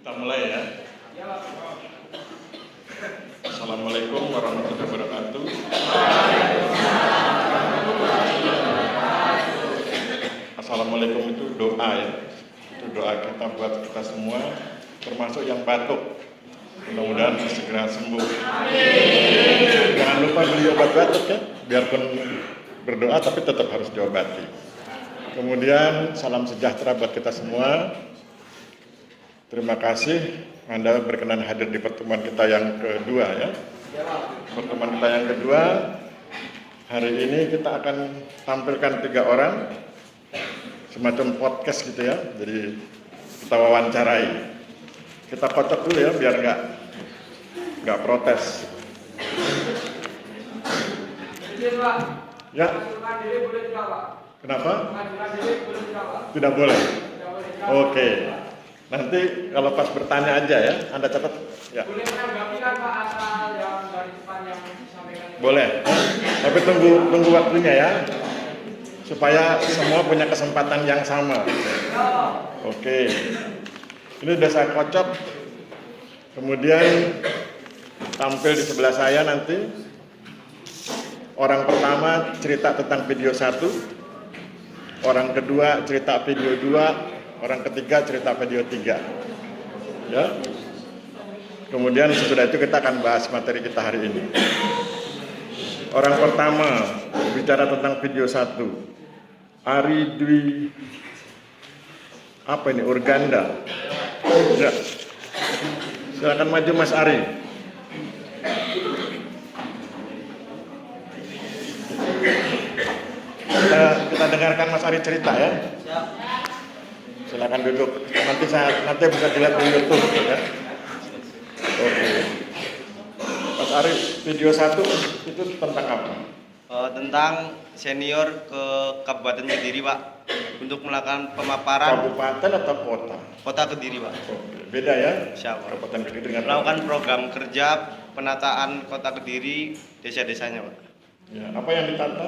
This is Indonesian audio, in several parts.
Kita mulai ya. Assalamualaikum warahmatullahi wabarakatuh. Assalamualaikum itu doa ya. Itu doa kita buat kita semua, termasuk yang batuk. Mudah-mudahan segera sembuh. Jangan lupa beli obat batuk ya. Biarpun berdoa tapi tetap harus diobati. Kemudian salam sejahtera buat kita semua. Terima kasih Anda berkenan hadir di pertemuan kita yang kedua ya. Pertemuan kita yang kedua, hari ini kita akan tampilkan 3 orang, semacam podcast gitu ya. Jadi kita wawancarai. Kita kocok dulu ya biar nggak protes. Ya. Kenapa? Tidak boleh. Oke. Nanti kalau pas bertanya aja ya, Anda catat. Ya. Boleh menanggapi kan Pak asal yang dari depan yang disampaikan? Boleh. Tapi tunggu waktunya ya. Supaya semua punya kesempatan yang sama. Oke. Ini udah saya kocok. Kemudian tampil di sebelah saya nanti. Orang pertama cerita tentang video 1. Orang kedua cerita video 2. Orang ketiga cerita video 3 ya. Kemudian sesudah itu kita akan bahas materi kita hari ini. Orang pertama bicara tentang video 1, Ari Dwi Urganda ya. Silakan maju Mas Ari. Kita dengarkan Mas Ari cerita ya. Silakan duduk. Nanti bisa dilihat di YouTube ya. Oke. Mas Ari, video 1 itu tentang apa? Tentang senior ke Kabupaten Kediri, Pak, untuk melakukan pemaparan. Kabupaten atau kota? Kota Kediri, Pak. Oke. Beda ya? Siapa? Kabupaten Kediri dengan melakukan program kerja penataan Kota Kediri, desa-desanya, Pak. Ya, apa yang ditata?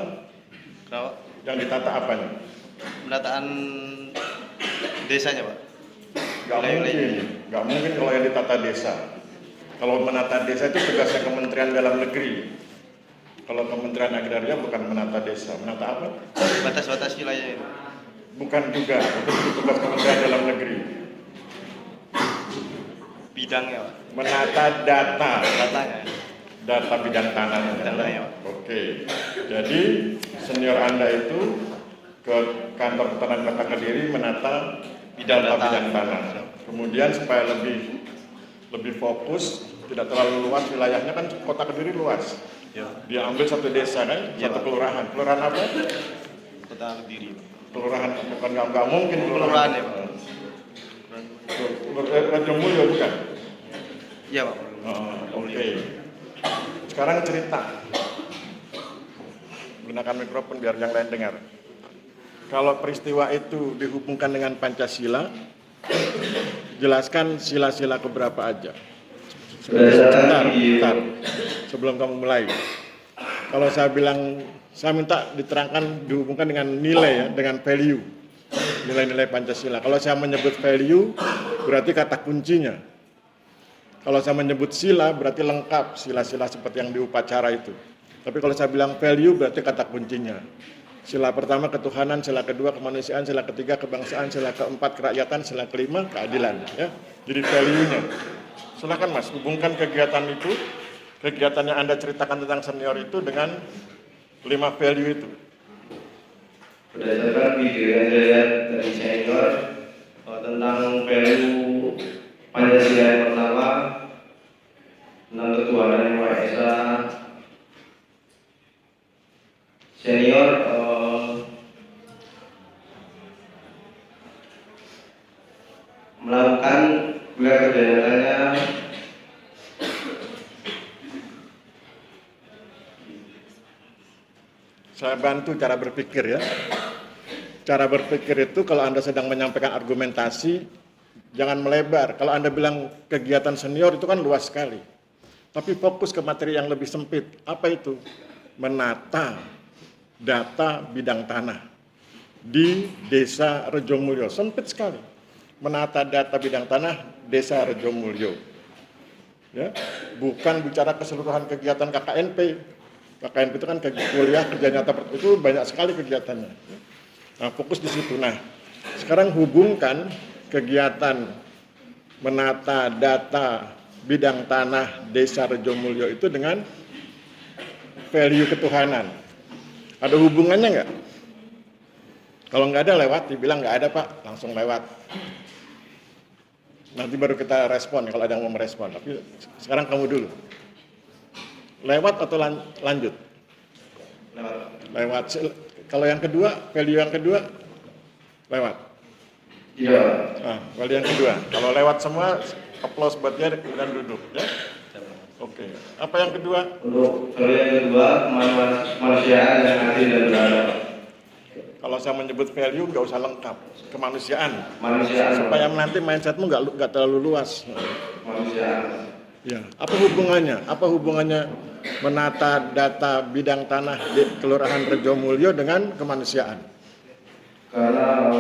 Kenapa? Yang ditata apanya? Penataan desanya, Pak. Nggak mungkin kalau yang ditata desa. Kalau menata desa itu tugasnya Kementerian Dalam Negeri. Kalau Kementerian Agraria bukan menata desa, menata apa? Batas-batas wilayahnya itu. Bukan juga, itu tugas Kementerian Dalam Negeri. Bidangnya, Pak. Menata data. Datanya. Data bidang tanahnya. Tanahnya, Pak. Oke. Jadi senior Anda itu ke kantor Pertanahan Kota Kediri menata data bidang tanah. Kemudian supaya lebih fokus, tidak terlalu luas wilayahnya, kan Kota Kediri luas. Ya. Dia ambil satu desa kan, Ya, satu Pak. kelurahan. Kelurahan apa? Kota Kediri, Pak. Kelurahan bukan nggak mungkin Kelurahan ya, Pak. Rejomulyo bukan? Iya, Pak. Oke. Sekarang cerita. Gunakan mikrofon biar yang lain dengar. Kalau peristiwa itu dihubungkan dengan Pancasila, jelaskan sila-sila keberapa aja. Bentar. Sebelum kamu mulai. Kalau saya bilang, saya minta diterangkan dihubungkan dengan nilai ya, dengan value. Nilai-nilai Pancasila. Kalau saya menyebut value, berarti kata kuncinya. Kalau saya menyebut sila, berarti lengkap sila-sila seperti yang di upacara itu. Tapi kalau saya bilang value, berarti kata kuncinya. Sila pertama ketuhanan, sila kedua kemanusiaan, sila ketiga kebangsaan, sila keempat kerakyatan, sila kelima keadilan. Ya. Jadi value-nya. Silakan Mas, hubungkan kegiatan itu, kegiatan yang Anda ceritakan tentang senior itu dengan 5 value itu. Berdasarkan video yang saya lihat dari senior tentang value Pancasila yang pertama, tentang ketuhanan yang Maha Esa. Senior melakukan gelar kerjanya Saya bantu cara berpikir ya. Cara berpikir itu kalau Anda sedang menyampaikan argumentasi, jangan melebar. Kalau Anda bilang kegiatan senior itu kan luas sekali. Tapi fokus ke materi yang lebih sempit. Apa itu? Menata data bidang tanah di Desa Rejomulyo. Sempit sekali. menata data bidang tanah Desa Rejomulyo. Ya, bukan bicara keseluruhan kegiatan KKNP. KKNP itu kan kuliah kerja nyata, itu banyak sekali kegiatannya. Nah, fokus di situ. Nah, sekarang hubungkan kegiatan menata data bidang tanah Desa Rejomulyo itu dengan value ketuhanan. Ada hubungannya nggak? Kalau nggak ada lewat, dibilang nggak ada Pak, langsung lewat. Nanti baru kita respon kalau ada yang mau merespon. Tapi sekarang kamu dulu. Lewat atau lanjut? Lewat. Kalau yang kedua, value yang kedua, lewat. Iya. Nah, value yang kedua. Kalau lewat semua, aplaus buat dia dan duduk. Ya? Oke. Apa yang kedua? Untuk value yang kedua, kemanusiaan yang adil dan beradab. Kalau saya menyebut value, nggak usah lengkap. Kemanusiaan. Kemanusiaan. Supaya nanti mindsetmu nggak terlalu luas. Kemanusiaan. Ya. Apa hubungannya? Apa hubungannya menata data bidang tanah di Kelurahan Rejomulyo dengan kemanusiaan? Karena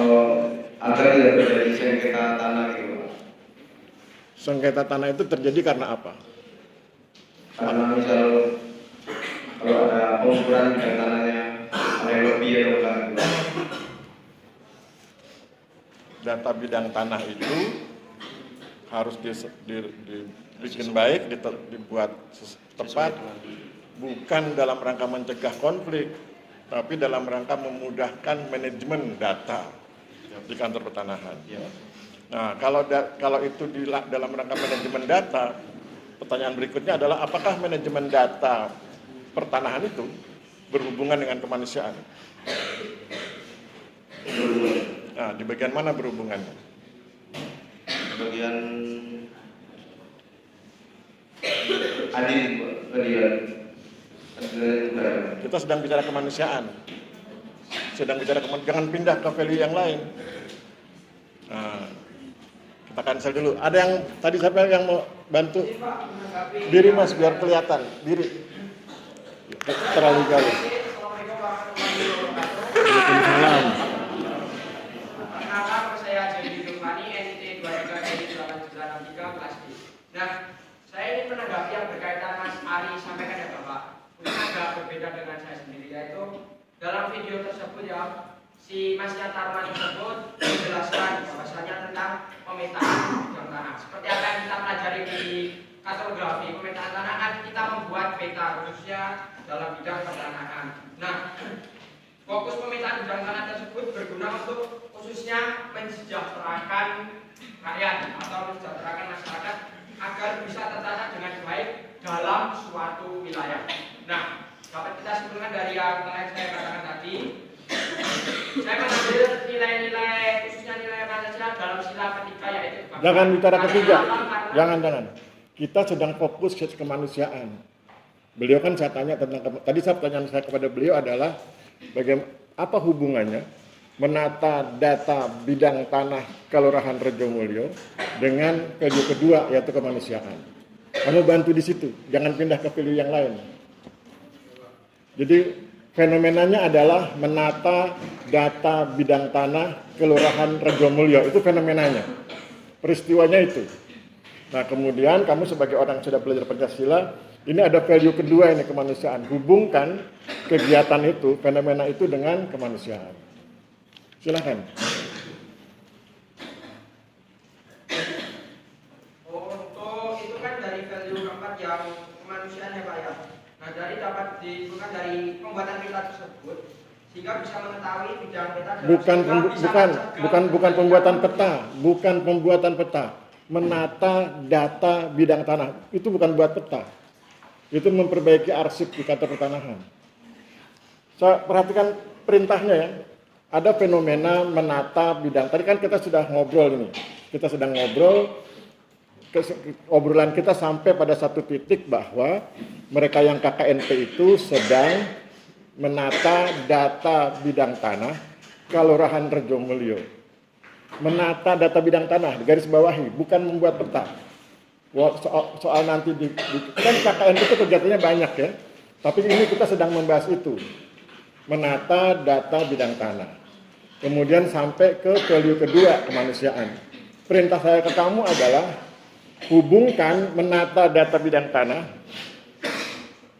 agar tidak terjadi sengketa tanah gitu. Sengketa tanah itu terjadi karena apa? Karena misal kalau ada pengukuran bidang tanahnya ada yang lebih atau enggak gitu. Data bidang tanah itu harus dibikin baik, dibuat tepat, bukan dalam rangka mencegah konflik, tapi dalam rangka memudahkan manajemen data di kantor pertanahan. Nah, kalau itu dalam rangka manajemen data, pertanyaan berikutnya adalah apakah manajemen data pertanahan itu berhubungan dengan kemanusiaan? Nah, di bagian mana berhubungannya? Bagian adil, keadilan. Kita sedang bicara kemanusiaan. Jangan pindah ke value yang lain. Nah, kita cancel dulu. Ada yang tadi siapa yang mau bantu? Diri Mas biar kelihatan. Diri. Terlalu jauh. Assalamualaikum warahmatullahi wabarakatuh. Waalaikumsalam. Perkenalkan, saya Jadi Dufani, NIT 23-83 kelas D. Nah, saya ingin menanggapi yang berkaitan Mas Ari sampaikan ya Bapak. Mungkin agak berbeda dengan saya sendiri, yaitu dalam video tersebut ya, si Mas Tarman tersebut menjelaskan bahwasanya tentang pemetaan bidang tanah. Seperti apa yang kita pelajari di kartografi pemetaan tanah, kan kita membuat peta khususnya dalam bidang pertanahan. Nah, fokus pemetaan bidang tanah tersebut berguna untuk khususnya mensejahterakan rakyat atau mensejahterakan masyarakat agar bisa tertata dengan baik dalam suatu wilayah. Nah, dapat kita simpulkan dari yang telah saya katakan tadi, saya mengambil nilai-nilai khususnya nilai Pancasila dalam sila ketiga, yaitu Jangan bicara ketiga. Jangan. Kita sedang fokus ke kemanusiaan. Beliau kan saya tanya tentang tadi pertanyaan saya kepada beliau adalah bagaimana apa hubungannya menata data bidang tanah Kelurahan Rejomulyo dengan value kedua yaitu kemanusiaan. Kamu bantu di situ, jangan pindah ke value yang lain. Jadi fenomenanya adalah menata data bidang tanah Kelurahan Rejomulyo, itu fenomenanya. Peristiwanya itu. Nah, kemudian kamu sebagai orang yang sudah belajar Pancasila, ini ada value kedua ini kemanusiaan. Hubungkan kegiatan itu, fenomena itu dengan kemanusiaan. Silakan. Untuk itu kan dari value keempat yang kemanusiaan ya Pak ya. Nah, dari dapat dibuka dari pembuatan peta tersebut sehingga bisa mengetahui bidang peta dan bukan pembuatan peta. Menata data bidang tanah itu bukan buat peta. Itu memperbaiki arsip di kantor pertanahan. Saya perhatikan perintahnya ya. Ada fenomena menata bidang. Tadi kan kita sudah ngobrol ini. Kita sedang ngobrol. Obrolan kita sampai pada satu titik bahwa mereka yang KKNP itu sedang menata data bidang tanah Kelurahan Rejomulyo. Menata data bidang tanah di garis bawahi, bukan membuat peta. Soal nanti kan KKNP itu kegiatannya banyak ya. Tapi ini kita sedang membahas itu. Menata data bidang tanah. Kemudian sampai ke value kedua kemanusiaan. perintah saya ke kamu adalah hubungkan menata data bidang tanah,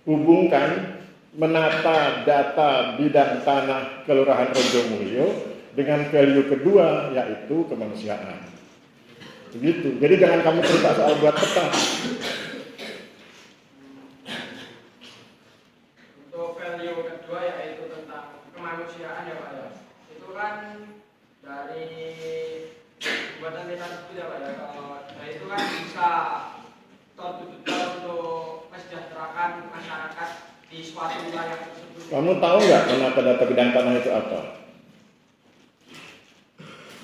hubungkan menata data bidang tanah Kelurahan Rejomulyo dengan value kedua, yaitu kemanusiaan. Begitu. Jadi jangan kamu cerita soal buat peta. Untuk value kedua yaitu tentang kemanusiaan ya Pak ya. Itu kan dari pembuatan desa itu ya Pak ya. Nah itu kan bisa tertutup untuk mesejahterakan masyarakat di suatu wilayah tersebut. Kamu tahu nggak menata data bidang tanah itu apa?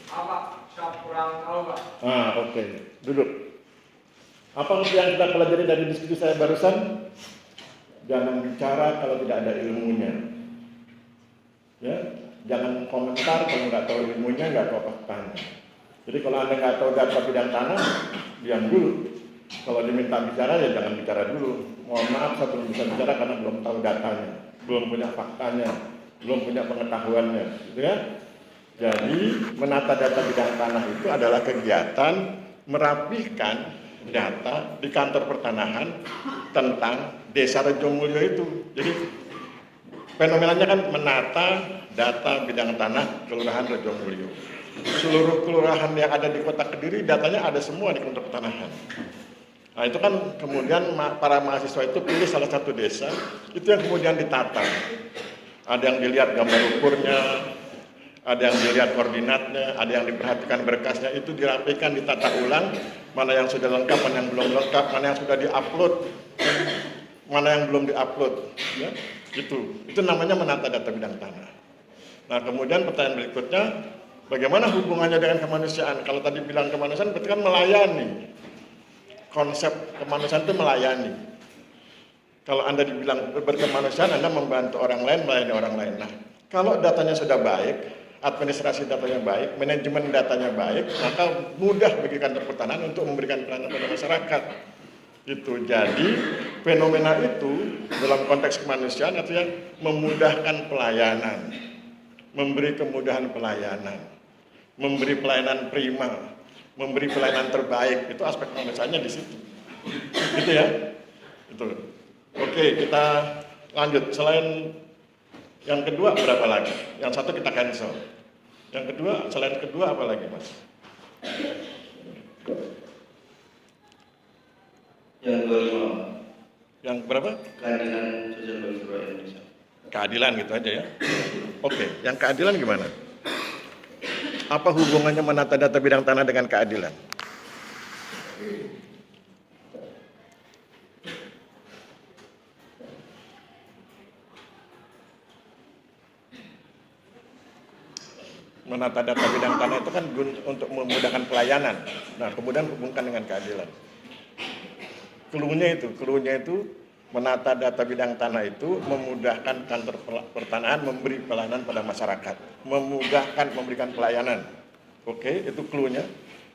Apa? Saya kurang tahu Pak. Oke. Duduk. Apa yang kita pelajari dari diskusi saya barusan? Jangan bicara kalau tidak ada ilmunya. Ya, jangan komentar kalau nggak tahu ilmunya, nggak tahu faktanya. Jadi kalau Anda nggak tahu data bidang tanah, diam dulu. Kalau diminta bicara ya jangan bicara dulu. Mohon maaf saya belum bisa bicara karena belum tahu datanya, belum punya faktanya, belum punya pengetahuannya, gitu ya. Jadi menata data bidang tanah itu adalah kegiatan merapihkan data di kantor pertanahan tentang Desa Rejomulyo itu. Jadi fenomenanya kan menata data bidang tanah Kelurahan Rejomulyo. Seluruh kelurahan yang ada di Kota Kediri datanya ada semua di kantor pertanahan. Nah itu kan kemudian para mahasiswa itu pilih salah satu desa, itu yang kemudian ditata. Ada yang dilihat gambar ukurnya, ada yang dilihat koordinatnya, ada yang diperhatikan berkasnya, itu dirapikan, ditata ulang, mana yang sudah lengkap, mana yang belum lengkap, mana yang sudah diupload, mana yang belum diupload, ya, itu namanya menata data bidang tanah. Nah kemudian pertanyaan berikutnya, bagaimana hubungannya dengan kemanusiaan? Kalau tadi bilang kemanusiaan, berarti kan melayani. Konsep kemanusiaan itu melayani. Kalau Anda dibilang berkemanusiaan, Anda membantu orang lain, melayani orang lain. Nah, kalau datanya sudah baik, administrasi datanya baik, manajemen datanya baik, maka mudah bagi kantor pertanahan untuk memberikan pelayanan pada masyarakat. Itu jadi fenomena itu dalam konteks kemanusiaan artinya memudahkan pelayanan, memberi kemudahan pelayanan, memberi pelayanan prima, memberi pelayanan terbaik, itu aspek kemanusiaannya di situ. Gitu ya. Itu. Oke, kita lanjut. Selain yang kedua berapa lagi? Yang satu kita cancel. Yang kedua, selain kedua apa lagi, Mas? Yang kedua, yang berapa? keadilan sosial bagi seluruh Indonesia. Keadilan gitu aja ya. Oke, yang keadilan gimana? Apa hubungannya menata data bidang tanah dengan keadilan? Menata data bidang tanah itu kan untuk memudahkan pelayanan. Nah, kemudian hubungkan dengan keadilan. Cluenya itu menata data bidang tanah itu memudahkan kantor pertanahan memberi pelayanan pada masyarakat, memudahkan memberikan pelayanan. Oke, itu cluenya.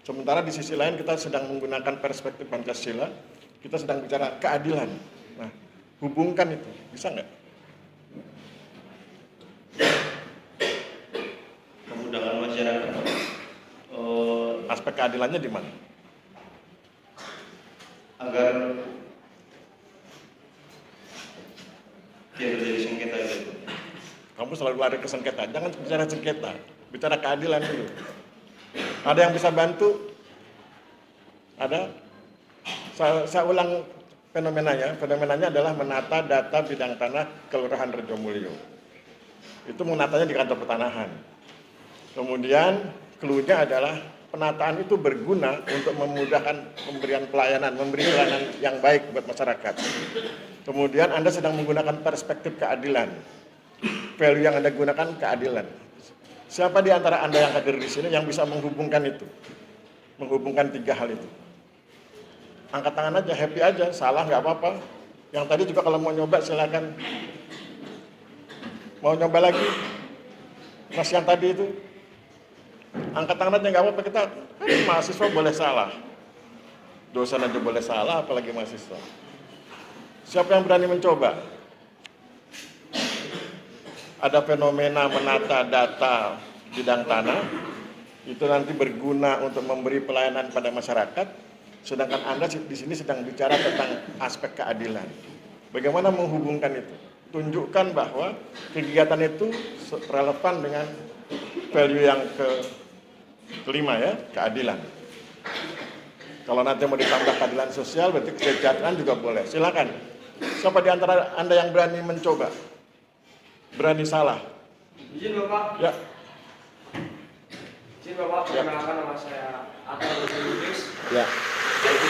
Sementara di sisi lain kita sedang menggunakan perspektif Pancasila, kita sedang bicara keadilan. Nah, hubungkan itu, bisa nggak? Memudahkan masyarakat. Aspek keadilannya di mana? Agar tidak terjadi sengketa itu. Kamu selalu lari ke sengketa, jangan bicara sengketa, bicara keadilan dulu. Ada yang bisa bantu? Ada? Saya ulang fenomenanya. Fenomenanya adalah menata data bidang tanah Kelurahan Rejomulyo. Itu menatanya di kantor pertanahan. Kemudian cluenya adalah penataan itu berguna untuk memudahkan pemberian pelayanan, memberi pelayanan yang baik buat masyarakat. Kemudian Anda sedang menggunakan perspektif keadilan. Value yang Anda gunakan keadilan. Siapa di antara Anda yang hadir di sini yang bisa menghubungkan itu? Menghubungkan tiga hal itu. Angkat tangan aja, happy aja, salah nggak apa-apa. Yang tadi juga kalau mau nyoba silakan. Mau nyoba lagi? Mas yang tadi itu? Angkat tangan aja nggak apa-apa, kita mahasiswa boleh salah. Dosen aja boleh salah, apalagi mahasiswa. Siapa yang berani mencoba? Ada fenomena menata data bidang tanah itu nanti berguna untuk memberi pelayanan pada masyarakat, sedangkan Anda di sini sedang bicara tentang aspek keadilan. Bagaimana menghubungkan itu? Tunjukkan bahwa kegiatan itu relevan dengan value yang kelima ya, keadilan. Kalau nanti mau ditambah keadilan sosial, berarti kesejahteraan juga boleh. Silakan. Siapa di antara Anda yang berani mencoba? Berani salah? Izin Bapak. Ya. Izin Bapak, perkenalkan nama saya Atta Lubis. Ya. Dari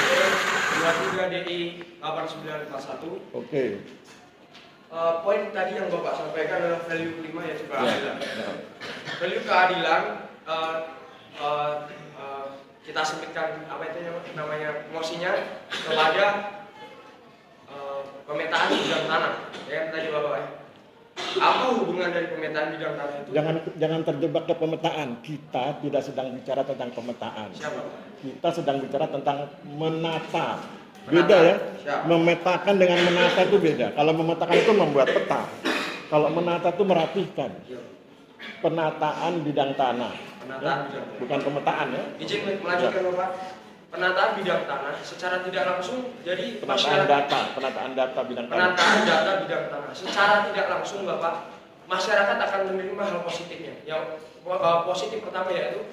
23 DI 8941. Oke. Poin tadi yang Bapak sampaikan adalah value kelima yaitu keadilan. Ya. Value keadilan kita sempitkan apa itu namanya emosinya kepada pemetaan bidang tanah. Ya tadi Bapak ya. Apa hubungan dari pemetaan bidang tanah itu? Jangan terjebak ke pemetaan. Kita tidak sedang bicara tentang pemetaan. Siapa? Kita sedang bicara tentang menata. Beda ya. Siap. Memetakan dengan menata itu beda. Kalau memetakan itu membuat peta. Kalau menata itu merapihkan. Penataan bidang tanah. Penataan Ya? bidang tanah. Bukan pemetaan ya. Izin melanjutkan Bapak. Penataan bidang tanah secara tidak langsung jadi Penataan data bidang tanah. Penataan data bidang tanah secara tidak langsung Bapak, masyarakat akan menerima hal positifnya. Yang positif pertama yaitu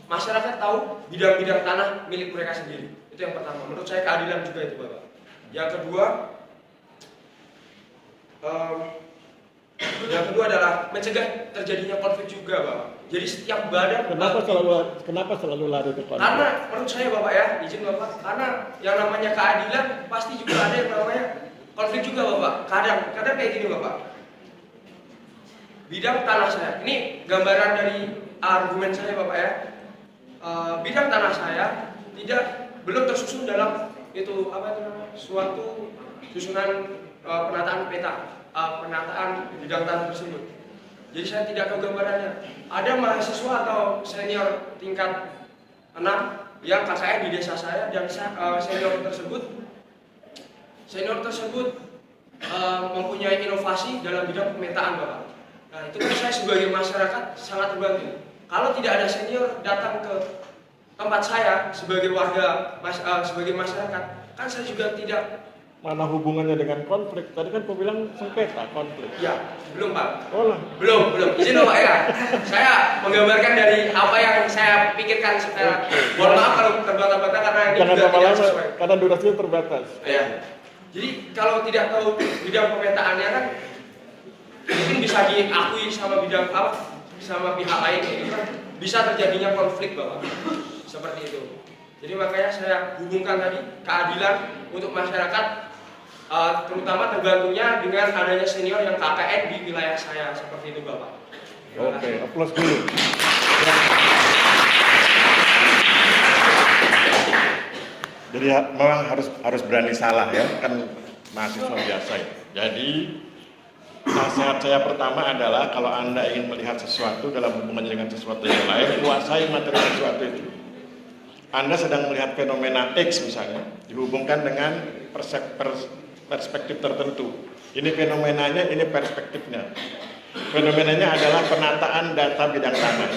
masyarakat tahu bidang-bidang tanah milik mereka sendiri. Itu yang pertama. Menurut saya keadilan juga itu Bapak. Yang kedua adalah mencegah terjadinya konflik juga Bapak. Jadi setiap badan Kenapa selalu lari ke konflik? karena menurut saya Bapak ya, izin Bapak, karena yang namanya keadilan pasti juga ada yang namanya konflik juga Bapak. Kadang kayak gini Bapak. Bidang tanah saya, ini gambaran dari argumen saya Bapak ya. Bidang tanah saya belum tersusun dalam itu apa itu namanya suatu susunan penataan peta, penataan bidang tanah tersebut. Jadi saya tidak tahu gambarannya. Ada mahasiswa atau senior tingkat 6 yang KKN di desa saya dan senior tersebut mempunyai inovasi dalam bidang pemetaan Bapak. Nah itu kan saya sebagai masyarakat sangat terbantu. Kalau tidak ada senior datang ke tempat saya sebagai warga, sebagai masyarakat, kan saya juga tidak. Mana hubungannya dengan konflik? Tadi kan kau bilang sengketa konflik. Ya, belum Pak. Oh lah. Belum. Izin Pak ya. Saya menggambarkan dari apa yang saya pikirkan secara. Mohon maaf kalau terbata-bata karena ini Jangan juga tidak lama-lama, sesuai. karena durasinya terbatas. Ya. Jadi kalau tidak tahu bidang pemetaannya kan mungkin bisa diakui sama bidang apa, sama pihak lain gitu kan. Bisa terjadinya konflik Bapak. Seperti itu. Jadi makanya saya hubungkan tadi keadilan untuk masyarakat. Terutama terbantunya dengan adanya senior yang KKN di wilayah saya seperti itu Bapak. Oke, aplaus dulu. Jadi memang harus berani salah ya, kan mahasiswa biasa ya. Jadi nasihat saya pertama adalah kalau Anda ingin melihat sesuatu dalam hubungannya dengan sesuatu yang lain, kuasai materi sesuatu itu. Anda sedang melihat fenomena X misalnya, dihubungkan dengan perspektif tertentu. Ini fenomenanya, ini perspektifnya. Fenomenanya adalah penataan data bidang tanah.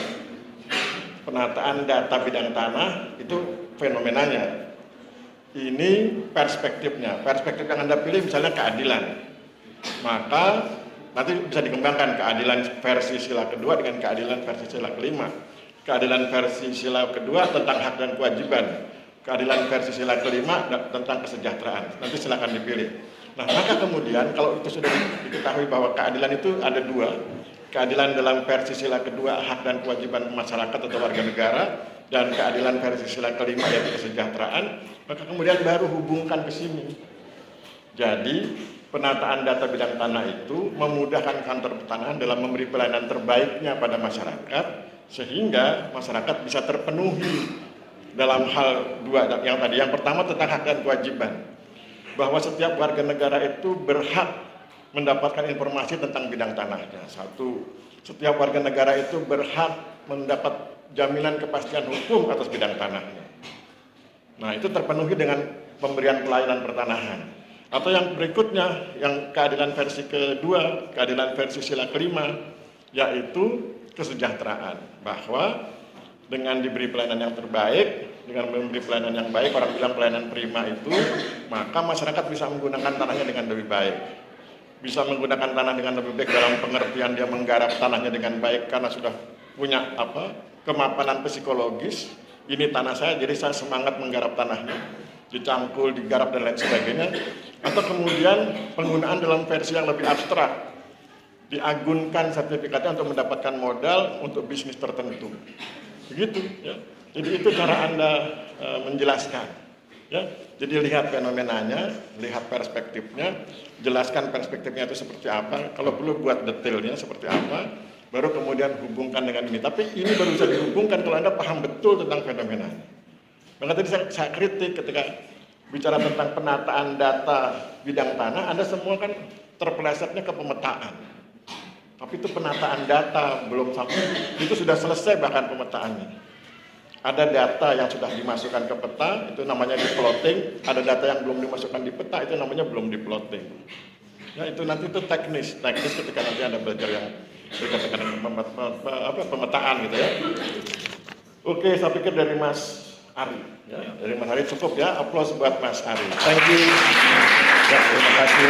Penataan data bidang tanah itu fenomenanya. Ini perspektifnya. Perspektif yang Anda pilih misalnya keadilan. Maka nanti bisa dikembangkan keadilan versi sila kedua dengan keadilan versi sila kelima. Keadilan versi sila kedua tentang hak dan kewajiban. Keadilan versi sila kelima tentang kesejahteraan. Nanti silakan dipilih. Nah, maka kemudian kalau itu sudah diketahui bahwa keadilan itu ada dua. Keadilan dalam versi sila kedua hak dan kewajiban masyarakat atau warga negara, dan keadilan versi sila kelima yaitu kesejahteraan, maka kemudian baru hubungkan ke sini. Jadi penataan data bidang tanah itu memudahkan kantor pertanahan dalam memberi pelayanan terbaiknya pada masyarakat, sehingga masyarakat bisa terpenuhi dalam hal dua yang tadi. Yang pertama tentang hak dan kewajiban, bahwa setiap warga negara itu berhak mendapatkan informasi tentang bidang tanahnya. Satu, setiap warga negara itu berhak mendapat jaminan kepastian hukum atas bidang tanahnya. Nah, itu terpenuhi dengan pemberian pelayanan pertanahan. Atau yang berikutnya, yang keadilan versi kedua, keadilan versi sila kelima, yaitu kesejahteraan. Bahwa dengan diberi pelayanan yang terbaik, dengan memberi pelayanan yang baik, orang bilang pelayanan prima itu, maka masyarakat bisa menggunakan tanahnya dengan lebih baik. Bisa menggunakan tanah dengan lebih baik dalam pengertian dia menggarap tanahnya dengan baik karena sudah punya kemapanan psikologis. Ini tanah saya, jadi saya semangat menggarap tanahnya, dicangkul, digarap dan lain sebagainya. Atau kemudian penggunaan dalam versi yang lebih abstrak, diagunkan sertifikatnya untuk mendapatkan modal untuk bisnis tertentu. Begitu ya. Jadi itu cara Anda menjelaskan ya. Jadi lihat fenomenanya, lihat perspektifnya, jelaskan perspektifnya itu seperti apa, kalau perlu buat detailnya seperti apa, baru kemudian hubungkan dengan ini. Tapi ini baru bisa dihubungkan kalau Anda paham betul tentang fenomena. Maka tadi saya kritik ketika bicara tentang penataan data bidang tanah, Anda semua kan terpelesetnya ke pemetaan. Tapi itu penataan data belum sampai, itu sudah selesai bahkan pemetaannya. Ada data yang sudah dimasukkan ke peta, itu namanya di-plotting. Ada data yang belum dimasukkan di peta, itu namanya belum di-plotting. Ya, itu nanti itu teknis ketika nanti Anda belajar yang berkaitan dengan pemetaan gitu ya. Oke, saya pikir dari Mas Ari. Ya, dari Mas Ari cukup ya. Aplaus buat Mas Ari. Thank you. Ya, terima kasih.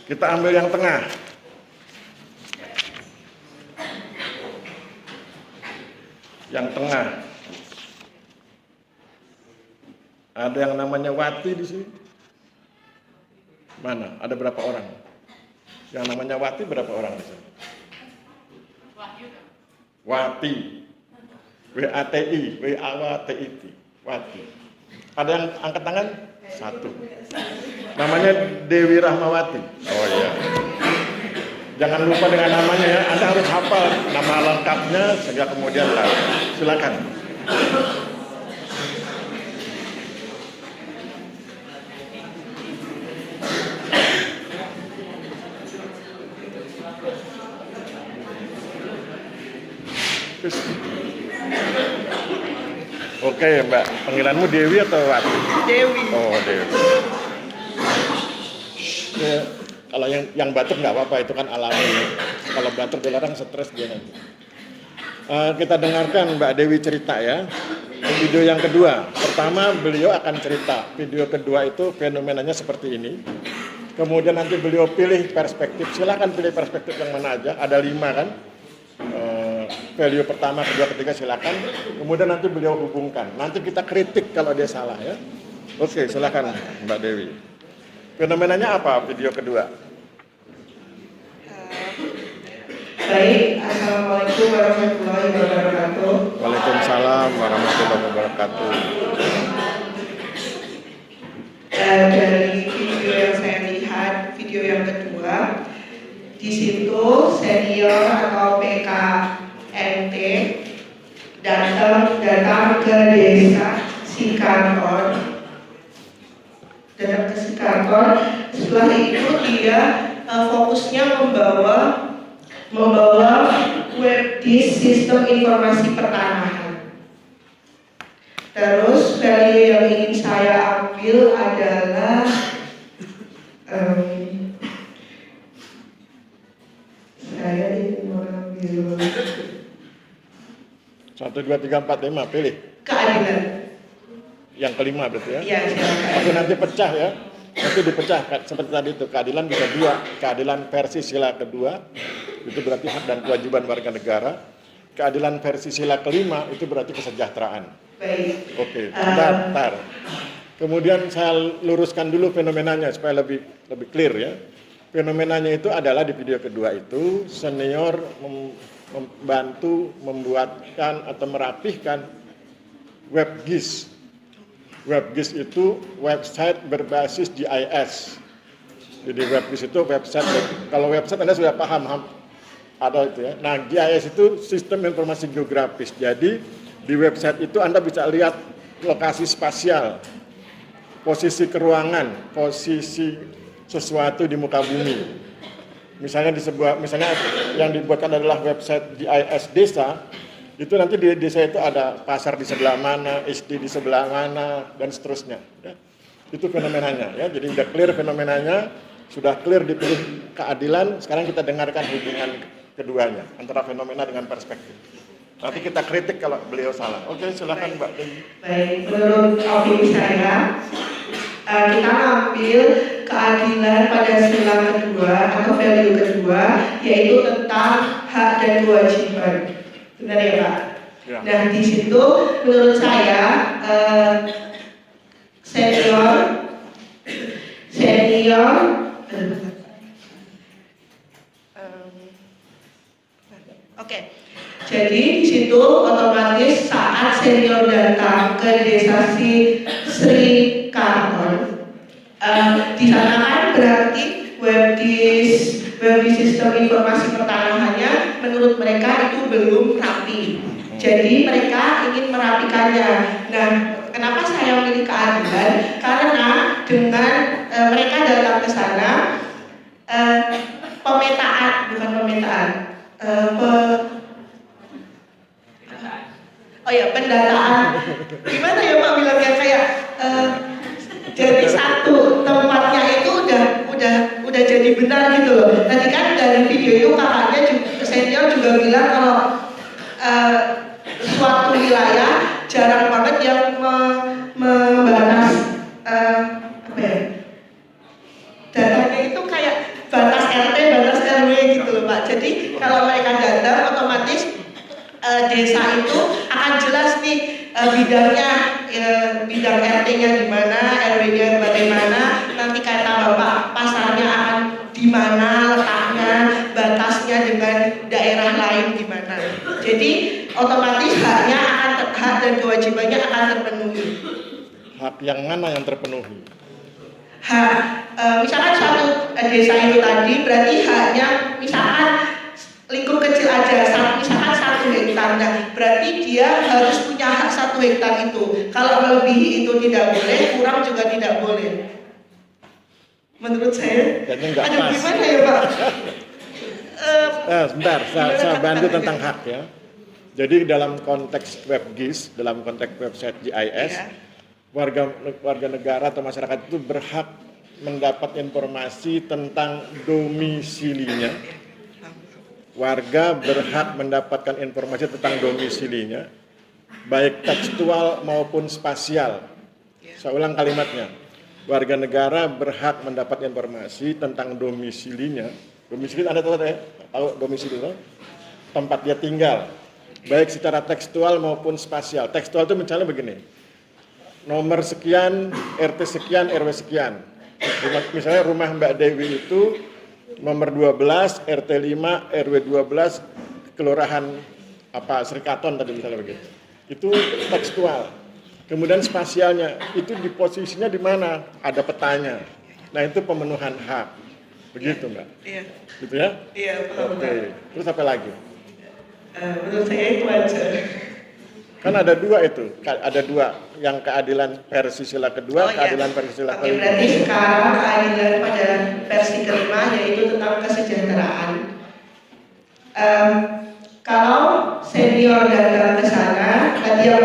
Kita ambil yang tengah. Yang tengah. Ada yang namanya Wati di sini? Mana? Ada berapa orang? Yang namanya Wati berapa orang di sini? Wati. W-A-T-I, W-A-W-T-I-T. Wati. Ada yang angkat tangan? Satu. Namanya Dewi Rahmawati. Oh iya. Jangan lupa dengan namanya ya. Anda harus hafal nama lengkapnya sehingga kemudian tahu. Silakan. Oke Mbak, panggilanmu Dewi atau Wati? Dewi. Oh Dewi. Ya, kalau yang batuk nggak apa-apa, itu kan alami. Kalau batuk dilarang stres dia nanti. Kita dengarkan Mbak Dewi cerita ya. Video yang kedua, pertama beliau akan cerita. Video kedua itu fenomenanya seperti ini. Kemudian nanti beliau pilih perspektif. Silakan pilih perspektif yang mana aja. Ada 5 kan. Value pertama, kedua, ketiga silakan. Kemudian nanti beliau hubungkan. Nanti kita kritik kalau dia salah ya. Oke, silakan Mbak Dewi. Fenomenanya apa video kedua? Baik, Assalamualaikum warahmatullahi wabarakatuh. Waalaikumsalam warahmatullahi wabarakatuh. Dari video yang saya lihat, video yang kedua, di situ senior atau PKNT datang ke desa Sikantor. Setelah itu dia fokusnya membawa web di sistem informasi pertanahan. Terus value yang ingin saya ambil adalah saya ingin mengambil 1, 2, 3, 4, 5 pilih. keadilan. Yang kelima berarti ya? Iya, silakan. Tapi nanti pecah ya. Nanti dipecah seperti tadi itu. Keadilan bisa 2. Keadilan versi sila kedua itu berarti hak dan kewajiban warga negara. Keadilan versi sila kelima itu berarti kesejahteraan. Baik. Oke, bentar. Kemudian saya luruskan dulu fenomenanya supaya lebih clear ya. Fenomenanya itu adalah di video kedua itu senior membantu membuatkan atau merapihkan WebGIS. WebGIS itu website berbasis GIS. Jadi WebGIS itu website, kalau website Anda sudah paham ada itu ya. Nah, GIS itu sistem informasi geografis. Jadi di website itu Anda bisa lihat lokasi spasial, posisi keruangan, posisi sesuatu di muka bumi. Misalnya misalnya yang dibuatkan adalah website GIS desa, itu nanti di desa itu ada pasar di sebelah mana, SD di sebelah mana, dan seterusnya. Ya. Itu fenomenanya. Ya. Jadi sudah clear fenomenanya, sudah clear dipilih keadilan. Sekarang kita dengarkan hubungan keduanya, antara fenomena dengan perspektif. Nanti kita kritik kalau beliau salah. Oke, silakan Mbak Dewi. Baik, menurut opini saya, kita ambil keadilan pada sila kedua atau value kedua, yaitu tentang hak dan kewajiban. Benar ya Pak? Ya. Nah di situ menurut saya senior, oke. Jadi di situ otomatis saat senior datang ke desa Sri Karton, di sana kan berarti webdis sistem informasi pertanahannya menurut mereka itu belum rapi. Jadi mereka ingin merapikannya. Nah, kenapa saya memilih keadilan? Karena dengan mereka datang ke sana, pendataan. Gimana ya Pak bilangnya kayak dari satu tempatnya itu udah jadi benar gitu loh. Tadi kan dari video itu kakaknya juga, senior juga bilang kalau suatu wilayah jarang banget yang membatas datanya itu kayak batas RT, batas RW gitu loh Pak. Jadi kalau mereka datang otomatis desa itu akan jelas nih bidang RT-nya di mana, RW-nya bagaimana, nanti kata Bapak pasarnya akan di mana letaknya, batasnya dengan daerah lain gimana. Jadi otomatis hak dan kewajibannya akan terpenuhi. Hak yang mana yang terpenuhi? Misalkan suatu desa itu tadi berarti haknya misalkan lingkup kecil aja, misalkan 1 hektar, nah berarti dia harus punya hak 1 hektar itu. Kalau melebihi itu tidak boleh, kurang juga tidak boleh. Menurut saya, pas. Gimana ya Pak? Sebentar, saya bantu tentang hak ya. Jadi dalam konteks WebGIS, dalam konteks website GIS, ya. warga negara atau masyarakat itu berhak mendapat informasi tentang domisilinya. Warga berhak mendapatkan informasi tentang domisilinya, baik tekstual maupun spasial. Saya ulang kalimatnya. Warga negara berhak mendapat informasi tentang domisilinya. Domisili Anda tahu domisili itu? Tempat dia tinggal. Baik secara tekstual maupun spasial. Tekstual itu misalnya begini. Nomor sekian, RT sekian, RW sekian. Misalnya rumah Mbak Dewi itu nomor 12, RT 5, RW 12, kelurahan Serikaton tadi misalnya begitu. Itu tekstual. Kemudian spasialnya, itu di posisinya di mana? Ada petanya. Nah itu pemenuhan hak. Begitu Mbak? Iya. Gitu ya? Iya, betul. Oke. Terus apa lagi? Menurut saya itu aja. Kan ada 2 itu, ada 2, yang keadilan versi sila kedua, keadilan versi sila kelima. Berarti sekarang keadilan pada versi kelima yaitu tentang kesejahteraan. Kalau senior datang ke sana, tadi yang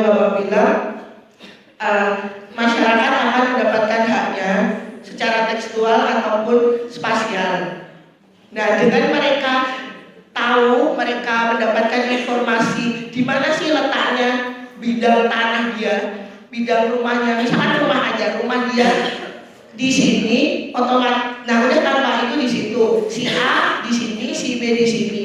Bapak bilang, masyarakat akan mendapatkan haknya secara tekstual ataupun spasial. Nah, dengan mereka tahu, mereka mendapatkan informasi di mana sih letaknya bidang tanah dia, bidang rumahnya, misalkan rumah dia di sini, otomatis, nah udah tanpa itu di situ, si A di sini, si B di sini,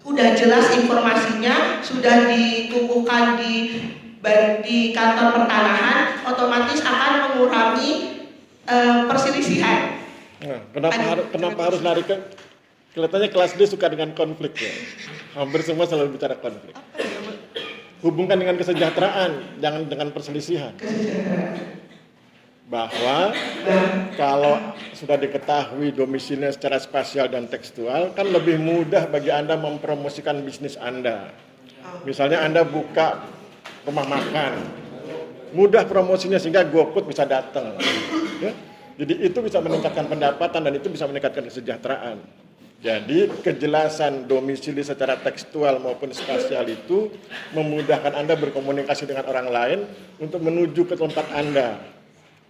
udah jelas informasinya, sudah dikukuhkan di kantor pertanahan, otomatis akan mengurangi perselisihan. Nah, kenapa harus lari ke? Kelihatannya kelas D suka dengan konflik ya. Hampir semua selalu bicara konflik. Hubungkan dengan kesejahteraan, jangan dengan perselisihan. Bahwa kalau sudah diketahui domisilinya secara spasial dan tekstual, kan lebih mudah bagi Anda mempromosikan bisnis Anda. Misalnya Anda buka rumah makan, mudah promosinya sehingga GoFood bisa datang. Ya? Jadi itu bisa meningkatkan pendapatan dan itu bisa meningkatkan kesejahteraan. Jadi kejelasan domisili secara tekstual maupun spasial itu memudahkan Anda berkomunikasi dengan orang lain untuk menuju ke tempat Anda.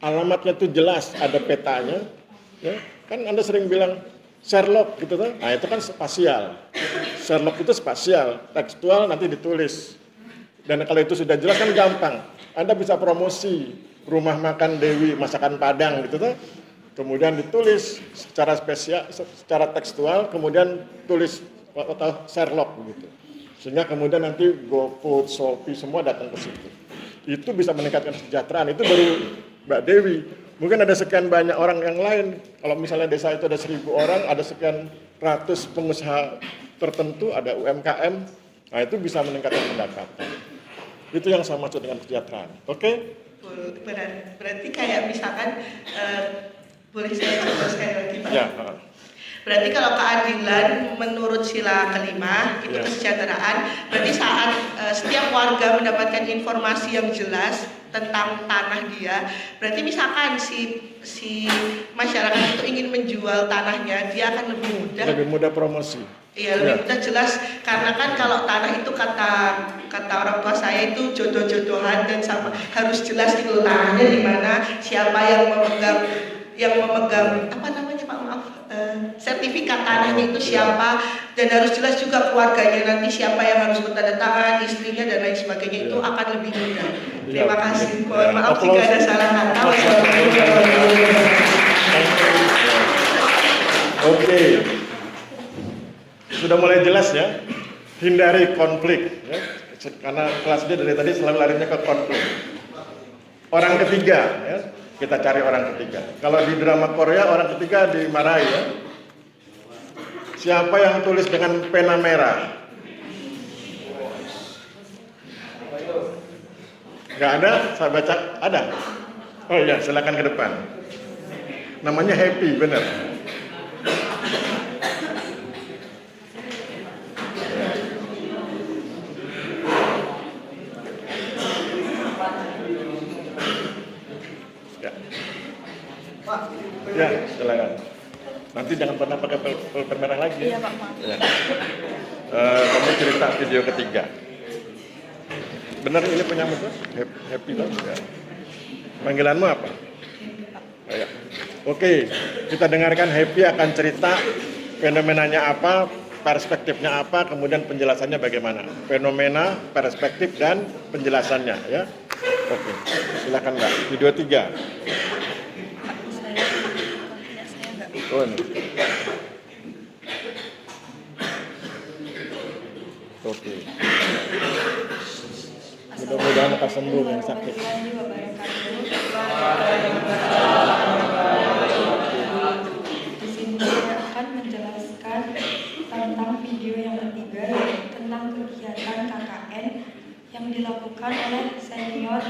Alamatnya itu jelas, ada petanya, ya. Kan Anda sering bilang Sherlock gitu kan? Nah, itu kan spasial. Sherlock itu spasial, tekstual nanti ditulis. Dan kalau itu sudah jelas kan gampang. Anda bisa promosi rumah makan Dewi masakan Padang gitu kan? Kemudian ditulis secara spesial, secara tekstual, kemudian tulis atau Sherlock begitu. Sehingga kemudian nanti GoFood, Shopee semua datang ke situ. Itu bisa meningkatkan kesejahteraan. Itu baru Mbak Dewi. Mungkin ada sekian banyak orang yang lain. Kalau misalnya desa itu ada 1.000 orang, ada sekian ratus pengusaha tertentu, ada UMKM. Nah, itu bisa meningkatkan pendapatan. Itu yang saya maksud dengan kesejahteraan. Oke? Berarti kayak misalkan boleh saya coba sekali lagi Pak? Ya. Berarti kalau keadilan menurut sila kelima itu kesejahteraan, berarti saat setiap warga mendapatkan informasi yang jelas tentang tanah dia, berarti misalkan si masyarakat itu ingin menjual tanahnya, dia akan lebih mudah promosi. Iya, lebih mudah jelas, karena kan kalau tanah itu kata orang tua saya itu jodoh-jodohan dan sama harus jelas itu tanahnya di mana, siapa yang memegang apa namanya Pak, maaf, sertifikat tanahnya itu siapa, dan harus jelas juga keluarganya nanti siapa yang harus bertanda tangan, istrinya dan lain sebagainya, itu akan lebih mudah. Terima kasih. Mohon maaf jika ada salah kata. Oke. Sudah mulai jelas ya. Hindari konflik ya. Karena kelas dia dari tadi selalu larinya ke konflik. Orang ketiga ya. Kita cari orang ketiga. Kalau di drama Korea orang ketiga dimarahi ya. Siapa yang tulis dengan pena merah? Gak ada? Saya baca ada. Oh iya, silakan ke depan. Namanya Happy, benar. Ya, silakan. Nanti jangan pernah pakai filter merah lagi. Iya, Pak. Ya. Kamu cerita video ketiga. Benar ini penyamu tuh? Happy tuh? Ya. Panggilanmu apa? Oh, ya. Oke, kita dengarkan Happy akan cerita fenomenanya apa, perspektifnya apa, kemudian penjelasannya bagaimana. Fenomena, perspektif, dan penjelasannya ya. Oke, silakan Mbak. Video 3. Oh, ini. Oke. Mudah-mudahan akan sembuh yang sakit. Di sini saya akan menjelaskan tentang video yang ketiga, tentang kegiatan KKN yang dilakukan oleh senior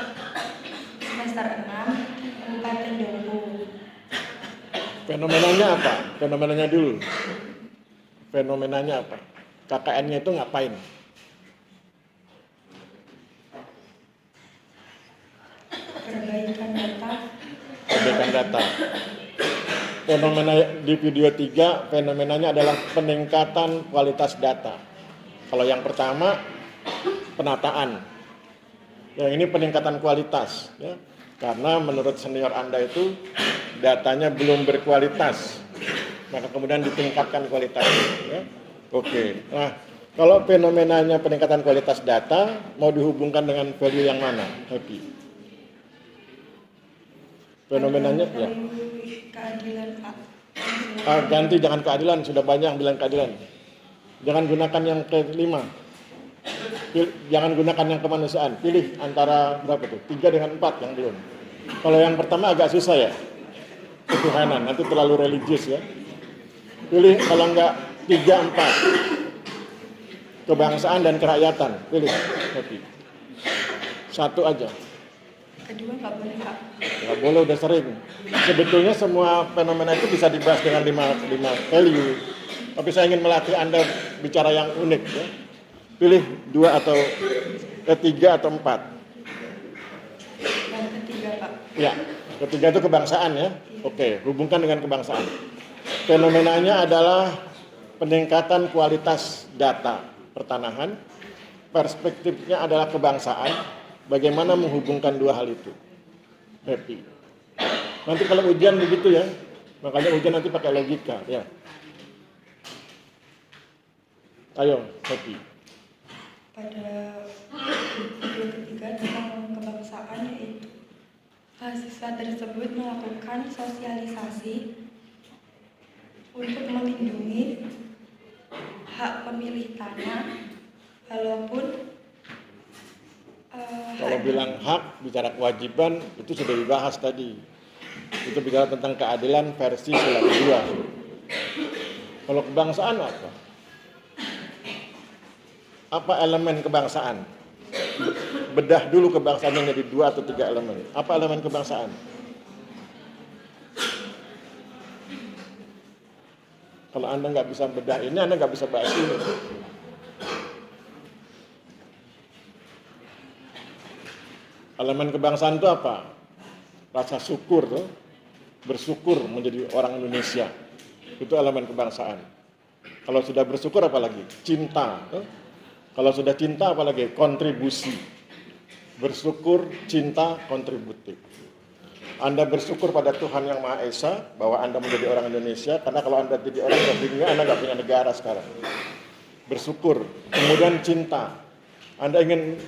semester 6 Kabupaten Dompu. Fenomenanya apa? Fenomenanya dulu. Fenomenanya apa? KKN-nya itu ngapain? Perbaikan data. Perbaikan data. Fenomena di video 3, fenomenanya adalah peningkatan kualitas data. Kalau yang pertama, penataan. Yang ini peningkatan kualitas. Ya. Karena menurut senior Anda itu datanya belum berkualitas, maka kemudian ditingkatkan kualitasnya. Ya. Oke. Nah, kalau fenomenanya peningkatan kualitas data, mau dihubungkan dengan value yang mana? Happy. Fenomenanya, ya. Keadilan, Pak. Ganti jangan keadilan, sudah banyak yang bilang keadilan. Jangan gunakan yang kelima. Jangan gunakan yang kemanusiaan. Pilih antara berapa tuh? 3 dengan 4 yang belum. Kalau yang pertama agak susah ya. Ketuhanan, nanti terlalu religius ya. Pilih kalau enggak 3, 4. Kebangsaan dan kerakyatan. Pilih. Happy. Satu aja. Kedua nggak boleh, Pak. Nggak boleh, udah sering. Sebetulnya semua fenomena itu bisa dibahas dengan 5 value. Tapi saya ingin melatih Anda bicara yang unik ya. Pilih 2 atau 3 atau 4. Yang ketiga, Pak. Ya, ketiga itu kebangsaan ya. Oke, hubungkan dengan kebangsaan. Fenomenanya adalah peningkatan kualitas data pertanahan. Perspektifnya adalah kebangsaan. Bagaimana menghubungkan dua hal itu? Happy. Nanti kalau ujian begitu ya, Makanya ujian nanti pakai logika, ya. Ayo, Happy. Pada video ketiga tentang kebangsaan, yaitu mahasiswa tersebut melakukan sosialisasi untuk melindungi hak pemilih tanah, walaupun Kalau bilang hak, bicara kewajiban, itu sudah dibahas tadi. Itu bicara tentang keadilan versi sila kedua. Kalau kebangsaan apa? Apa elemen kebangsaan? Bedah dulu kebangsaannya jadi 2 atau 3 elemen. Apa elemen kebangsaan? Kalau Anda nggak bisa bedah ini, Anda nggak bisa bahas ini. Elemen kebangsaan itu apa? Rasa syukur, tuh. Bersyukur menjadi orang Indonesia. Itu elemen kebangsaan. Kalau sudah bersyukur apalagi? Cinta. Tuh. Kalau sudah cinta apalagi? Kontribusi. Bersyukur, cinta, kontributif. Anda bersyukur pada Tuhan Yang Maha Esa bahwa Anda menjadi orang Indonesia, karena kalau Anda jadi orang dunia, Anda nggak punya negara sekarang. Bersyukur. Kemudian cinta. Anda ingin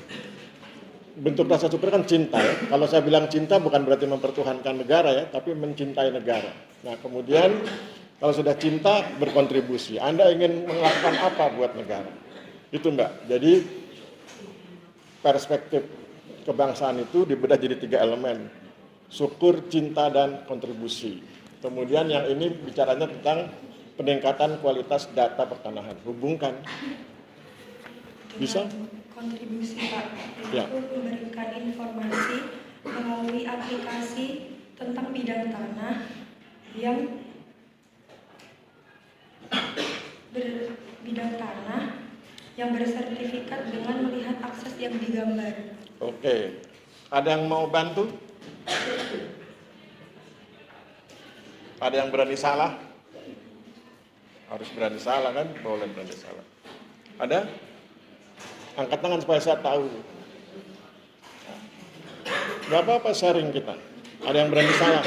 bentuk rasa syukur kan cinta ya. Kalau saya bilang cinta bukan berarti mempertuhankan negara ya, tapi mencintai negara. Nah kemudian kalau sudah cinta berkontribusi. Anda ingin melakukan apa buat negara? Itu Mbak. Jadi perspektif kebangsaan itu dibedah jadi 3 elemen. Syukur, cinta, dan kontribusi. Kemudian yang ini bicaranya tentang peningkatan kualitas data pertanahan. Hubungkan. Bisa? Kontribusi Pak, Ya. itu memberikan informasi melalui aplikasi tentang bidang tanah yang berbidang tanah yang bersertifikat dengan melihat akses yang digambar. Oke. Ada yang mau bantu? Ada yang berani salah? Harus berani salah kan? Boleh berani salah. Ada? Angkat tangan supaya saya tahu. Gak apa-apa sharing kita. Ada yang berani salah?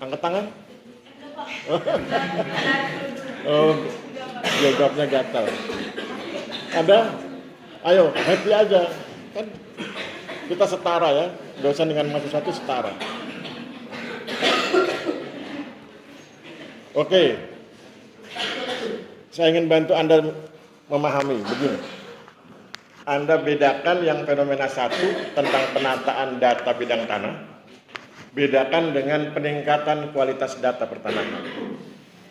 Angkat tangan? Oh, jawabnya gatal. Ada? Ayo, happy aja. Kan kita setara ya. Dosen dengan mahasiswa itu setara. Oke. Saya ingin bantu Anda memahami begini. Anda bedakan yang fenomena 1 tentang penataan data bidang tanah, bedakan dengan peningkatan kualitas data pertanahan.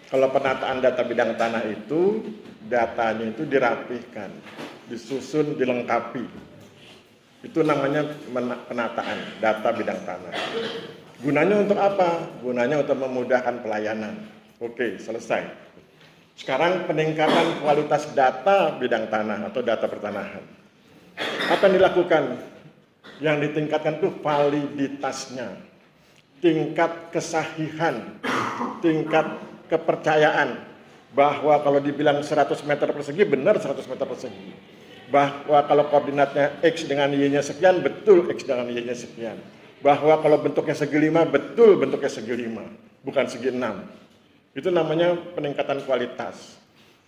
Kalau penataan data bidang tanah itu datanya itu dirapihkan, disusun, dilengkapi. Itu namanya penataan data bidang tanah. Gunanya untuk apa? Gunanya untuk memudahkan pelayanan. Oke, selesai. Sekarang peningkatan kualitas data bidang tanah atau data pertanahan. Apa yang dilakukan? Yang ditingkatkan itu validitasnya, tingkat kesahihan, tingkat kepercayaan bahwa kalau dibilang 100 meter persegi benar 100 meter persegi. Bahwa kalau koordinatnya X dengan Y-nya sekian, betul X dengan Y-nya sekian. Bahwa kalau bentuknya segi 5, betul bentuknya segi 5, bukan segi 6. Itu namanya peningkatan kualitas.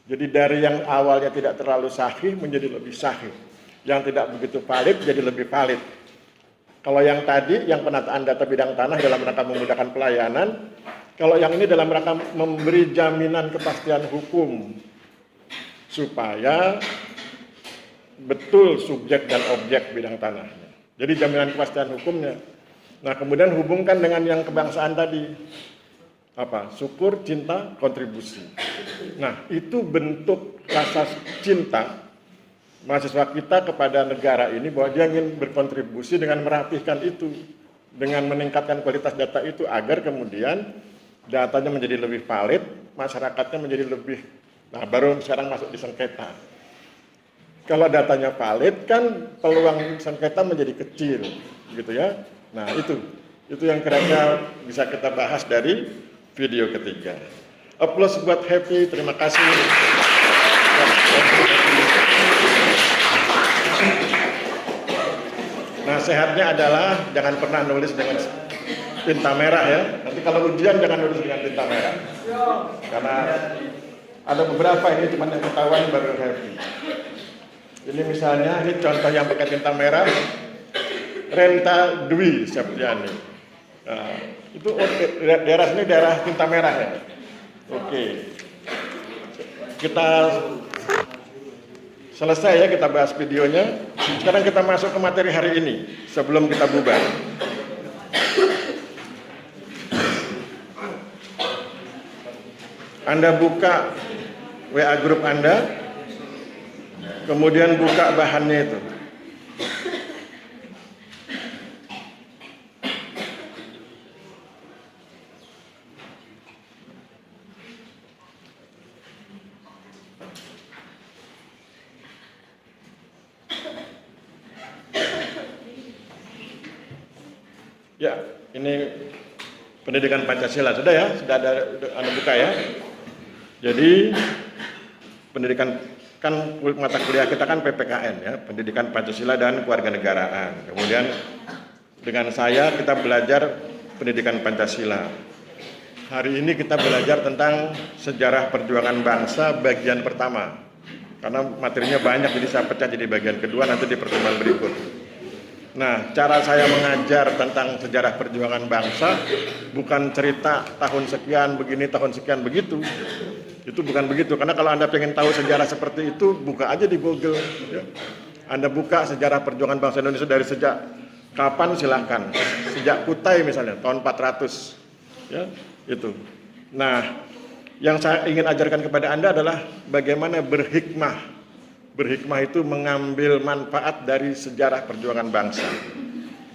Jadi dari yang awalnya tidak terlalu sahih menjadi lebih sahih. Yang tidak begitu valid jadi lebih valid. Kalau yang tadi, yang penataan data bidang tanah dalam rangka memudahkan pelayanan. Kalau yang ini dalam rangka memberi jaminan kepastian hukum. Supaya betul subjek dan objek bidang tanahnya. Jadi jaminan kepastian hukumnya. Nah kemudian hubungkan dengan yang kebangsaan tadi. Apa? Syukur, cinta, kontribusi. Nah, itu bentuk rasa cinta mahasiswa kita kepada negara ini bahwa dia ingin berkontribusi dengan merapihkan itu, dengan meningkatkan kualitas data itu agar kemudian datanya menjadi lebih valid, masyarakatnya menjadi lebih, nah baru sekarang masuk di sengketa. Kalau datanya valid kan peluang sengketa menjadi kecil, gitu ya. Nah, itu yang kira-kira bisa kita bahas dari video ketiga. Applause buat Happy, terima kasih. Nasihatnya adalah jangan pernah nulis dengan tinta merah ya. Nanti kalau ujian jangan nulis dengan tinta merah. Karena ada beberapa ini cuma yang ketahuan baru happy. Ini misalnya, ini contoh yang pakai tinta merah, Renta Dwi Septiani. Nah, itu daerah sini daerah tinta merah ya. Oke. Kita selesai ya, kita bahas videonya. Sekarang kita masuk ke materi hari ini sebelum kita bubar. Anda buka WA grup Anda, kemudian buka bahannya itu. Ya, ini pendidikan Pancasila sudah ya, sudah ada Anda buka ya. Jadi pendidikan kan mata kuliah kita kan PPKN ya, Pendidikan Pancasila dan Kewarganegaraan. Kemudian dengan saya kita belajar pendidikan Pancasila. Hari ini kita belajar tentang sejarah perjuangan bangsa bagian pertama. Karena materinya banyak jadi saya pecah jadi bagian kedua nanti di pertemuan berikut. Nah, cara saya mengajar tentang sejarah perjuangan bangsa bukan cerita tahun sekian begini, tahun sekian begitu. Itu bukan begitu, karena kalau Anda pengen tahu sejarah seperti itu, buka aja di Google. Ya. Anda buka sejarah perjuangan bangsa Indonesia dari sejak kapan silahkan. Sejak Kutai misalnya, tahun 400. Ya, itu. Nah, yang saya ingin ajarkan kepada Anda adalah bagaimana berhikmah. Berhikmah itu mengambil manfaat dari sejarah perjuangan bangsa.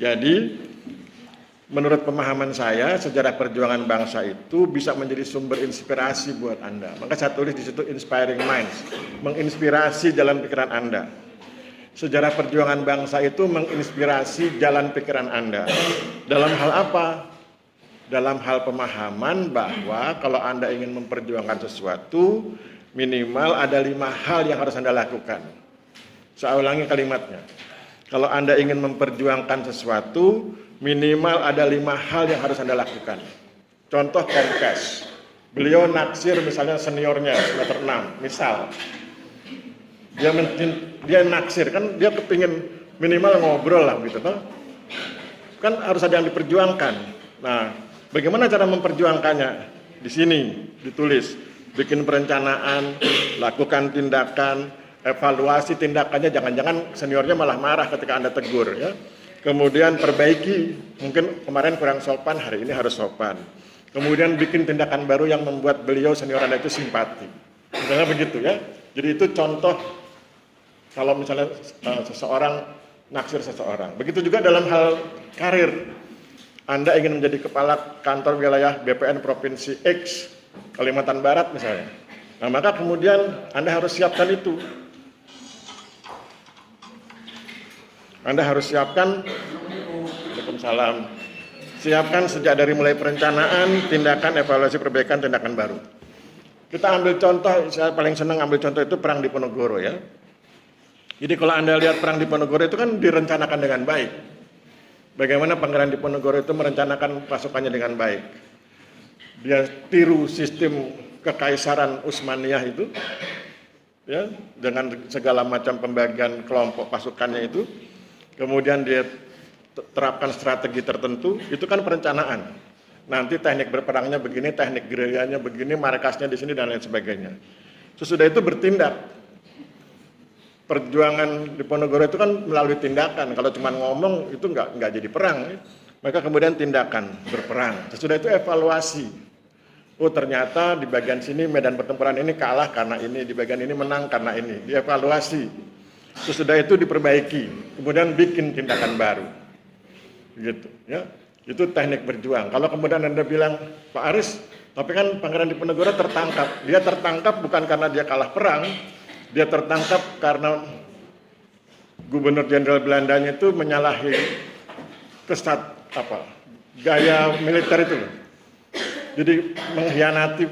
Jadi, menurut pemahaman saya, sejarah perjuangan bangsa itu bisa menjadi sumber inspirasi buat Anda. Maka saya tulis di situ Inspiring Minds, menginspirasi jalan pikiran Anda. Sejarah perjuangan bangsa itu menginspirasi jalan pikiran Anda. Dalam hal apa? Dalam hal pemahaman bahwa kalau Anda ingin memperjuangkan sesuatu, minimal ada 5 hal yang harus Anda lakukan. Saya ulangi kalimatnya. Kalau Anda ingin memperjuangkan sesuatu, minimal ada 5 hal yang harus Anda lakukan. Contoh Kemkes. Beliau naksir misalnya seniornya semester 6, misal. Dia naksir, kan dia kepingin minimal ngobrol lah gitu. Kan harus ada yang diperjuangkan. Nah, bagaimana cara memperjuangkannya? Di sini ditulis. Bikin perencanaan, lakukan tindakan, evaluasi tindakannya, jangan-jangan seniornya malah marah ketika Anda tegur ya. Kemudian perbaiki, mungkin kemarin kurang sopan, hari ini harus sopan. Kemudian bikin tindakan baru yang membuat beliau senior Anda itu simpati. Misalnya begitu ya. Jadi itu contoh kalau misalnya seseorang naksir seseorang. Begitu juga dalam hal karir. Anda ingin menjadi kepala kantor wilayah BPN Provinsi X, Kalimantan Barat misalnya. Nah, maka kemudian Anda harus siapkan itu. Anda harus siapkan, Waalaikumsalam, siapkan sejak dari mulai perencanaan, tindakan, evaluasi, perbaikan, tindakan baru. Kita ambil contoh, saya paling senang ambil contoh itu Perang Diponegoro ya. Jadi kalau Anda lihat Perang Diponegoro itu kan direncanakan dengan baik. Bagaimana Pangeran Diponegoro itu merencanakan pasukannya dengan baik. Dia tiru sistem kekaisaran Utsmaniyah itu, ya, dengan segala macam pembagian kelompok pasukannya itu. Kemudian dia terapkan strategi tertentu, itu kan perencanaan. Nanti teknik berperangnya begini, teknik gerilyanya begini, markasnya di sini dan lain sebagainya. Sesudah itu bertindak. Perjuangan Diponegoro itu kan melalui tindakan. Kalau cuma ngomong itu nggak jadi perang. Ya. Maka kemudian tindakan berperang. Sesudah itu evaluasi. Oh ternyata di bagian sini medan pertempuran ini kalah karena ini, di bagian ini menang karena ini. Dievaluasi. Sesudah itu diperbaiki. Kemudian bikin tindakan baru. Gitu, ya. Itu teknik berjuang. Kalau kemudian Anda bilang, Pak Aris, tapi kan Pangeran Diponegoro tertangkap. Dia tertangkap bukan karena dia kalah perang. Dia tertangkap karena Gubernur Jenderal Belandanya itu menyalahi gaya militer itu loh. Jadi mengkhianati,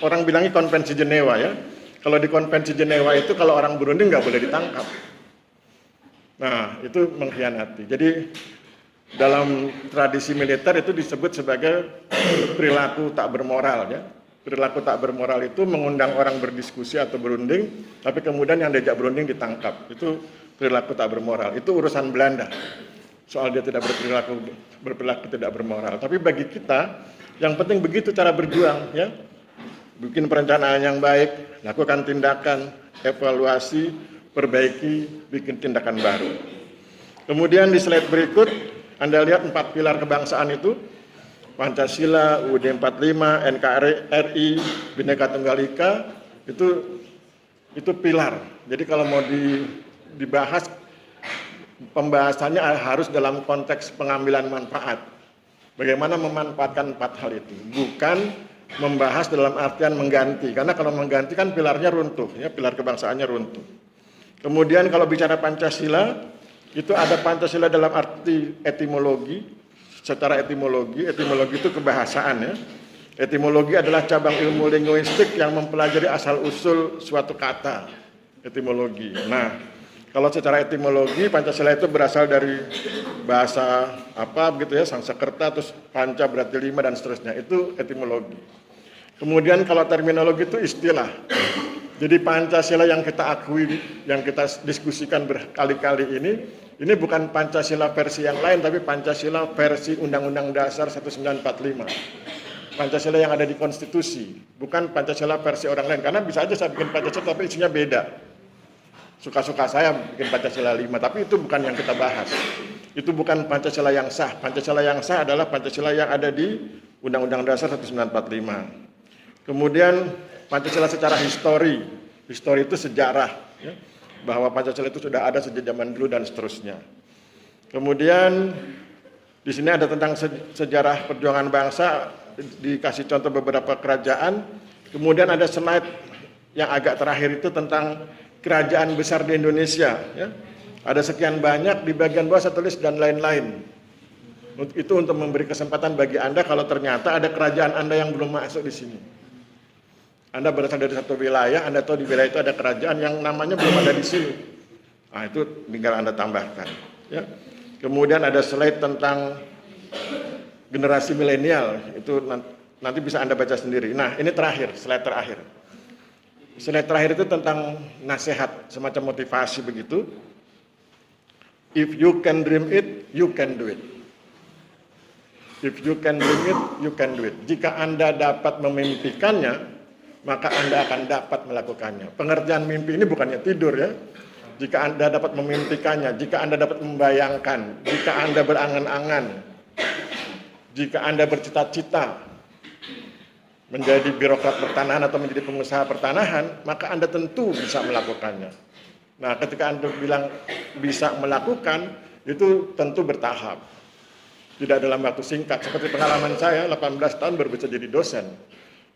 orang bilangnya konvensi Jenewa ya. Kalau di konvensi Jenewa itu kalau orang Burundi nggak boleh ditangkap. Nah itu mengkhianati. Jadi dalam tradisi militer itu disebut sebagai perilaku tak bermoral ya. Perilaku tak bermoral itu mengundang orang berdiskusi atau berunding, tapi kemudian yang diajak berunding ditangkap. Itu perilaku tak bermoral. Itu urusan Belanda. Soal dia tidak berperilaku tidak bermoral. Tapi bagi kita, yang penting begitu cara berjuang ya. Bikin perencanaan yang baik, lakukan tindakan, evaluasi, perbaiki, bikin tindakan baru. Kemudian di slide berikut, Anda lihat 4 pilar kebangsaan itu, Pancasila, UUD 45, NKRI, Bhinneka Tunggal Ika, itu pilar. Jadi kalau mau dibahas, pembahasannya harus dalam konteks pengambilan manfaat. Bagaimana memanfaatkan 4 hal itu, bukan membahas dalam artian mengganti. Karena kalau mengganti kan pilarnya runtuh, ya, pilar kebangsaannya runtuh. Kemudian kalau bicara Pancasila, itu ada Pancasila dalam arti etimologi. Secara etimologi itu kebahasaan ya. Etimologi adalah cabang ilmu linguistik yang mempelajari asal-usul suatu kata. Etimologi. Nah, kalau secara etimologi Pancasila itu berasal dari bahasa apa begitu ya, Sanskerta, terus Panca berarti 5 dan seterusnya. Itu etimologi. Kemudian kalau terminologi itu istilah. Jadi Pancasila yang kita akui, yang kita diskusikan berkali-kali ini bukan Pancasila versi yang lain, tapi Pancasila versi Undang-Undang Dasar 1945. Pancasila yang ada di konstitusi, bukan Pancasila versi orang lain. Karena bisa aja saya bikin Pancasila tapi isinya beda. Suka-suka saya bikin Pancasila 5, tapi itu bukan yang kita bahas. Itu bukan Pancasila yang sah. Pancasila yang sah adalah Pancasila yang ada di Undang-Undang Dasar 1945. Kemudian Pancasila secara histori. Histori itu sejarah. Ya. Bahwa Pancasila itu sudah ada sejak zaman dulu dan seterusnya. Kemudian di sini ada tentang sejarah perjuangan bangsa, dikasih contoh beberapa kerajaan. Kemudian ada slide yang agak terakhir itu tentang kerajaan besar di Indonesia. Ya. Ada sekian banyak, di bagian bawah saya tulis dan lain-lain. Itu untuk memberi kesempatan bagi Anda kalau ternyata ada kerajaan Anda yang belum masuk di sini. Anda berasal dari satu wilayah, Anda tahu di wilayah itu ada kerajaan yang namanya belum ada di sini. Nah, itu tinggal Anda tambahkan. Ya. Kemudian ada slide tentang generasi milenial, itu nanti bisa Anda baca sendiri. Nah, ini terakhir, slide terakhir. Slide terakhir itu tentang nasihat, semacam motivasi begitu. If you can dream it, you can do it. If you can dream it, you can do it. Jika Anda dapat memimpikannya, maka Anda akan dapat melakukannya. Pengertian mimpi ini bukannya tidur ya. Jika Anda dapat memimpikannya, jika Anda dapat membayangkan, jika Anda berangan-angan, jika Anda bercita-cita menjadi birokrat pertanahan atau menjadi pengusaha pertanahan, maka Anda tentu bisa melakukannya. Nah, ketika Anda bilang bisa melakukan, itu tentu bertahap. Tidak dalam waktu singkat. Seperti pengalaman saya, 18 tahun baru bisa jadi dosen.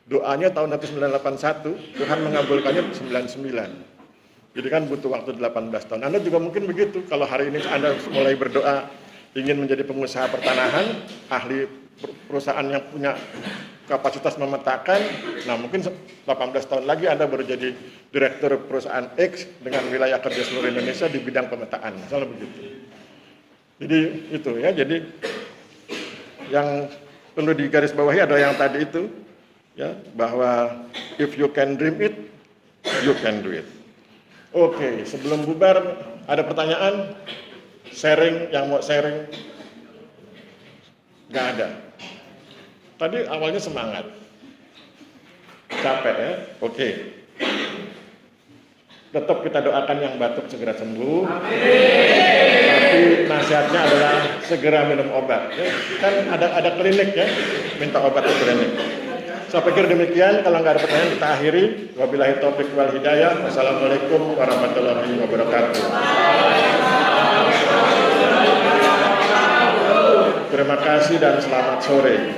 Doanya tahun 1981, Tuhan mengabulkannya 99. Jadi kan butuh waktu 18 tahun. Anda juga mungkin begitu. Kalau hari ini Anda mulai berdoa ingin menjadi pengusaha pertanahan, ahli perusahaan yang punya kapasitas memetakan, nah mungkin 18 tahun lagi Anda baru jadi direktur perusahaan X dengan wilayah kerja seluruh Indonesia di bidang pemetaan. Misalnya begitu. Jadi itu ya. Jadi yang perlu digarisbawahi adalah yang tadi itu. Ya, bahwa if you can dream it, you can do it. Oke, sebelum bubar ada pertanyaan? Sharing, yang mau sharing? Nggak ada. Tadi awalnya semangat. Capek ya? Oke. Tetap kita doakan yang batuk segera sembuh. Tapi nasihatnya adalah segera minum obat. Ya, kan ada klinik ya, minta obat ke klinik. Saya pikir demikian, kalau nggak ada pertanyaan kita akhiri. Wabillahi taufiq wal hidayah. Wassalamualaikum warahmatullahi wabarakatuh. Terima kasih dan selamat sore.